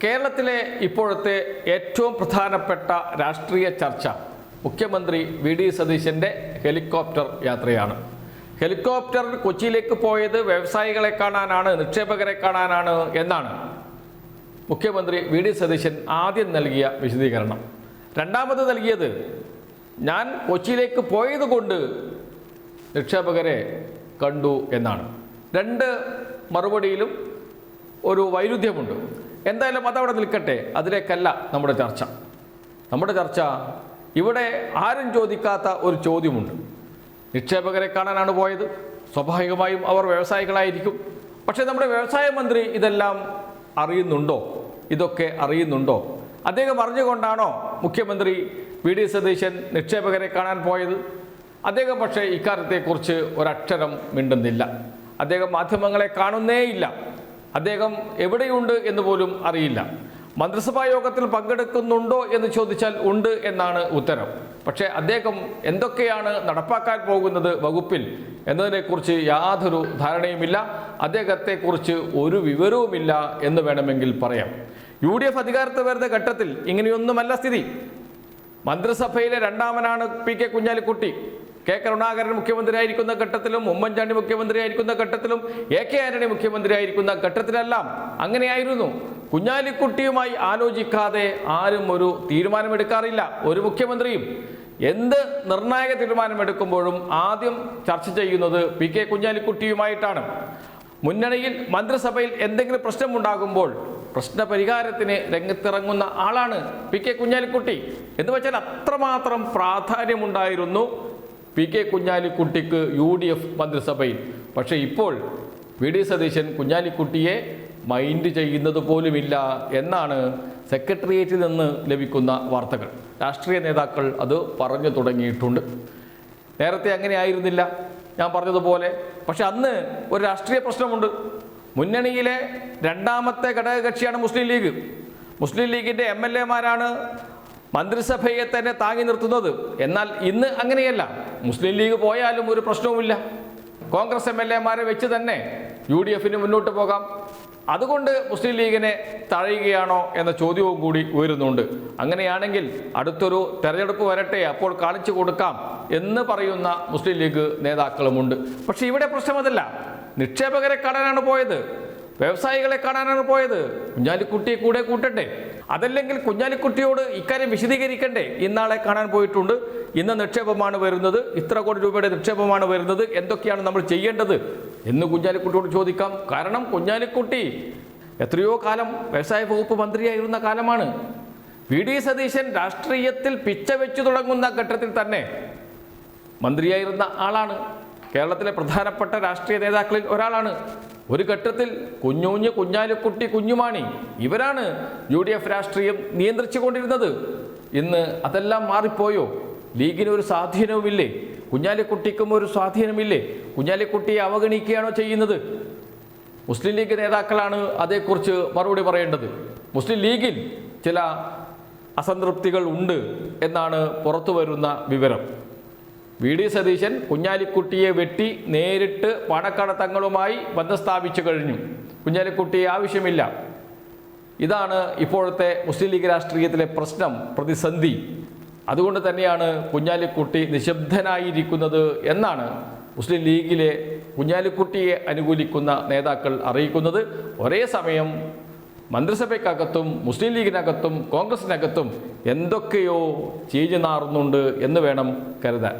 കേരളത്തിലെ ഇപ്പോഴത്തെ ഏറ്റവും പ്രധാനപ്പെട്ട രാഷ്ട്രീയ ചർച്ച മുഖ്യമന്ത്രി വി ഡി സതീശൻ്റെ ഹെലികോപ്റ്റർ യാത്രയാണ്. ഹെലികോപ്റ്റർ കൊച്ചിയിലേക്ക് പോയത് വ്യവസായികളെ കാണാനാണ്, നിക്ഷേപകരെ കാണാനാണ് എന്നാണ് മുഖ്യമന്ത്രി വി ഡി സതീശൻ ആദ്യം നൽകിയ വിശദീകരണം. രണ്ടാമത് നൽകിയത് ഞാൻ കൊച്ചിയിലേക്ക് പോയതുകൊണ്ട് നിക്ഷേപകരെ കണ്ടു എന്നാണ്. രണ്ട് മറുപടിയിലും ഒരു വൈരുദ്ധ്യമുണ്ട്. എന്തായാലും അതവിടെ നിൽക്കട്ടെ, അതിലേക്കല്ല നമ്മുടെ ചർച്ച. നമ്മുടെ ചർച്ച ഇവിടെ ആരും ചോദിക്കാത്ത ഒരു ചോദ്യമുണ്ട്. നിക്ഷേപകരെ കാണാനാണ് പോയത്, സ്വാഭാവികമായും അവർ വ്യവസായികളായിരിക്കും. പക്ഷേ നമ്മുടെ വ്യവസായ മന്ത്രി ഇതെല്ലാം അറിയുന്നുണ്ടോ? ഇതൊക്കെ അറിയുന്നുണ്ടോ? അദ്ദേഹം അറിഞ്ഞുകൊണ്ടാണോ മുഖ്യമന്ത്രി വി ഡി സതീശൻ നിക്ഷേപകരെ കാണാൻ പോയത്? അദ്ദേഹം പക്ഷേ ഇക്കാര്യത്തെക്കുറിച്ച് ഒരക്ഷരം മിണ്ടുന്നില്ല. അദ്ദേഹം മാധ്യമങ്ങളെ കാണുന്നേയില്ല. അദ്ദേഹം എവിടെയുണ്ട് എന്ന് പോലും അറിയില്ല. മന്ത്രിസഭാ യോഗത്തിൽ പങ്കെടുക്കുന്നുണ്ടോ എന്ന് ചോദിച്ചാൽ ഉണ്ട് എന്നാണ് ഉത്തരം. പക്ഷേ അദ്ദേഹം എന്തൊക്കെയാണ് നടപ്പാക്കാൻ പോകുന്നത് വകുപ്പിൽ എന്നതിനെക്കുറിച്ച് യാതൊരു ധാരണയുമില്ല. അദ്ദേഹത്തെക്കുറിച്ച് ഒരു വിവരവുമില്ല എന്ന് വേണമെങ്കിൽ പറയാം. UDF അധികാരത്തിൽ വരുന്ന ഘട്ടത്തിൽ ഇങ്ങനെയൊന്നുമല്ല സ്ഥിതി. മന്ത്രിസഭയിലെ രണ്ടാമനാണ് P K Kunhalikutty. K Karunakaran മുഖ്യമന്ത്രിയായിരിക്കുന്ന ഘട്ടത്തിലും ഉമ്മൻചാണ്ടി മുഖ്യമന്ത്രിയായിരിക്കുന്ന ഘട്ടത്തിലും AK ആന്റണി മുഖ്യമന്ത്രിയായിരിക്കുന്ന ഘട്ടത്തിലെല്ലാം അങ്ങനെയായിരുന്നു. കുഞ്ഞാലിക്കുട്ടിയുമായി ആലോചിക്കാതെ ആരും ഒരു തീരുമാനമെടുക്കാറില്ല. ഒരു മുഖ്യമന്ത്രിയും എന്ത് നിർണായക തീരുമാനമെടുക്കുമ്പോഴും ആദ്യം ചർച്ച ചെയ്യുന്നത് പി കെ കുഞ്ഞാലിക്കുട്ടിയുമായിട്ടാണ്. മുന്നണിയിൽ മന്ത്രിസഭയിൽ എന്തെങ്കിലും പ്രശ്നമുണ്ടാകുമ്പോൾ പ്രശ്നപരിഹാരത്തിന് രംഗത്തിറങ്ങുന്ന ആളാണ് പി കെ കുഞ്ഞാലിക്കുട്ടി. എന്ന് വെച്ചാൽ അത്രമാത്രം പ്രാധാന്യമുണ്ടായിരുന്നു പി കെ കുഞ്ഞാലിക്കുട്ടിക്ക് UDF മന്ത്രിസഭയിൽ. പക്ഷേ ഇപ്പോൾ വി ഡി സതീശൻ കുഞ്ഞാലിക്കുട്ടിയെ മൈൻഡ് ചെയ്യുന്നത് പോലുമില്ല എന്നാണ് സെക്രട്ടേറിയറ്റിൽ നിന്ന് ലഭിക്കുന്ന വാർത്തകൾ. രാഷ്ട്രീയ നേതാക്കൾ അത് പറഞ്ഞു തുടങ്ങിയിട്ടുണ്ട്. നേരത്തെ അങ്ങനെ ആയിരുന്നില്ല, ഞാൻ പറഞ്ഞതുപോലെ. പക്ഷെ അന്ന് ഒരു രാഷ്ട്രീയ പ്രശ്നമുണ്ട്. മുന്നണിയിലെ രണ്ടാമത്തെ ഘടകകക്ഷിയാണ് മുസ്ലിം ലീഗ്. മുസ്ലിം ലീഗിൻ്റെ MLA മാരാണ് മന്ത്രിസഭയെ തന്നെ താങ്ങി നിർത്തുന്നത്. എന്നാൽ ഇന്ന് അങ്ങനെയല്ല. മുസ്ലിം ലീഗ് പോയാലും ഒരു പ്രശ്നവുമില്ല. കോൺഗ്രസ് MLA മാരെ വെച്ച് തന്നെ UDFന് മുന്നോട്ട് പോകാം. അതുകൊണ്ട് മുസ്ലിം ലീഗിനെ തഴയുകയാണോ എന്ന ചോദ്യവും കൂടി ഉയരുന്നുണ്ട്. അങ്ങനെയാണെങ്കിൽ അടുത്തൊരു തെരഞ്ഞെടുപ്പ് വരട്ടെ, അപ്പോൾ കാണിച്ചു കൊടുക്കാം എന്ന് പറയുന്ന മുസ്ലിം ലീഗ് നേതാക്കളുമുണ്ട്. പക്ഷേ ഇവിടെ പ്രശ്നം അതല്ല. നിക്ഷേപകരെ കാണാനാണ് പോയത്, വ്യവസായികളെ കാണാനാണ് പോയത്. കുഞ്ഞാലിക്കുട്ടിയെ കൂടെ കൂട്ടട്ടെ. അതല്ലെങ്കിൽ കുഞ്ഞാലിക്കുട്ടിയോട് ഇക്കാര്യം വിശദീകരിക്കണ്ടേ? ഇന്നാളെ കാണാൻ പോയിട്ടുണ്ട്, ഇന്ന് നിക്ഷേപമാണ് വരുന്നത്, ഇത്ര കോടി രൂപയുടെ നിക്ഷേപമാണ് വരുന്നത്, എന്തൊക്കെയാണ് നമ്മൾ ചെയ്യേണ്ടത് എന്ന് കുഞ്ഞാലിക്കുട്ടിയോട് ചോദിക്കാം. കാരണം കുഞ്ഞാലിക്കുട്ടി എത്രയോ കാലം വ്യവസായ വകുപ്പ് മന്ത്രിയായിരുന്ന കാലമാണ്. വി ഡി സതീശൻ രാഷ്ട്രീയത്തിൽ പിച്ച വെച്ചു തുടങ്ങുന്ന ഘട്ടത്തിൽ തന്നെ മന്ത്രിയായിരുന്ന ആളാണ്. കേരളത്തിലെ പ്രധാനപ്പെട്ട രാഷ്ട്രീയ നേതാക്കളിൽ ഒരാളാണ്. ഒരു ഘട്ടത്തിൽ കുഞ്ഞാലിക്കുട്ടി, കുഞ്ഞുമാണി ഇവരാണ് UDF രാഷ്ട്രീയം നിയന്ത്രിച്ചു കൊണ്ടിരുന്നത്. ഇന്ന് അതെല്ലാം മാറിപ്പോയോ? ലീഗിന് ഒരു സ്വാധീനവുമില്ലേ? കുഞ്ഞാലിക്കുട്ടിക്കും ഒരു സ്വാധീനമില്ലേ? കുഞ്ഞാലിക്കുട്ടിയെ അവഗണിക്കുകയാണോ ചെയ്യുന്നത്? മുസ്ലിം ലീഗ് നേതാക്കളാണ് അതേക്കുറിച്ച് മറുപടി പറയേണ്ടത്. മുസ്ലിം ലീഗിൽ ചില അസംതൃപ്തികൾ ഉണ്ട് എന്നാണ് പുറത്തു വരുന്ന വിവരം. വി ഡി സതീശൻ കുഞ്ഞാലിക്കുട്ടിയെ വെട്ടി നേരിട്ട് പണക്കടത്തങ്ങളുമായി ബന്ധം സ്ഥാപിച്ചു കഴിഞ്ഞു. കുഞ്ഞാലിക്കുട്ടിയെ ആവശ്യമില്ല. ഇതാണ് ഇപ്പോഴത്തെ മുസ്ലിം ലീഗ് രാഷ്ട്രീയത്തിലെ പ്രശ്നം, പ്രതിസന്ധി. അതുകൊണ്ട് തന്നെയാണ് കുഞ്ഞാലിക്കുട്ടി നിശബ്ദനായിരിക്കുന്നത് എന്നാണ് മുസ്ലിം ലീഗിലെ കുഞ്ഞാലിക്കുട്ടിയെ അനുകൂലിക്കുന്ന നേതാക്കൾ അറിയിക്കുന്നത്. ഒരേ സമയം മന്ത്രിസഭയ്ക്കകത്തും മുസ്ലിം ലീഗിനകത്തും കോൺഗ്രസിനകത്തും എന്തൊക്കെയോ ചീഞ്ഞു നാറുന്നുണ്ട് എന്ന് വേണം കരുതാൻ.